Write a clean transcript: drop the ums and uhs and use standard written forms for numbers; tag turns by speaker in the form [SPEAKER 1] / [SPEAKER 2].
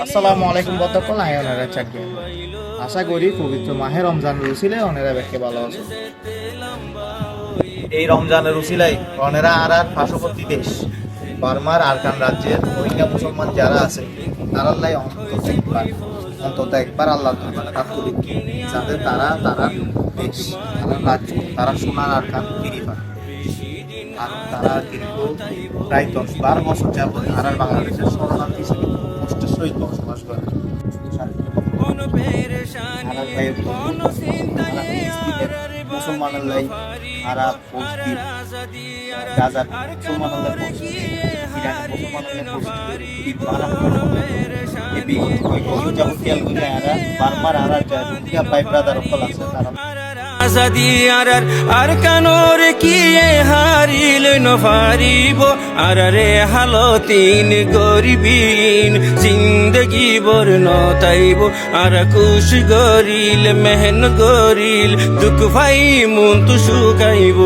[SPEAKER 1] আসসালামু আলাইকুম বতকল আয়নারা চাকরি আশা করি পবিত্র মাহে রমজান রুসিলে অনেরা বেশি ভালো আছে। এই রমজানের উসিলায় অনেরা আর পার্শ্ববর্তী দেশ বার্মার আরকান রাজ্যের রোহিঙ্গা মুসলমান যারা আছে তারাল্লাই অন্তত একবার আল্লাহ দরবারে কাজ করি যাতে তারা দেশ তারা রাজ্য তারা সোনার আরকান ফিরে পায়। আর তারা কিন্তু প্রায় 10-12 বছর যাবত তারা বাংলাদেশের শরণার্থী হিসেবে কষ্টের সহিত বসবাস করে। মুসলমানের লাই আরব পশ্চিম গাজার মুসলমানের বার্মার আর ভাই ব্রাদার অকল আছে তারা
[SPEAKER 2] আজাদি আর কানোর কিয়ে হারিল নফারিব আরে হালতিন গরিবিন জিন্দগি বর্ণ তাইব আর কুশ গরিল মেহন গরিল দুঃখ ভাই মন তু শুকাইব।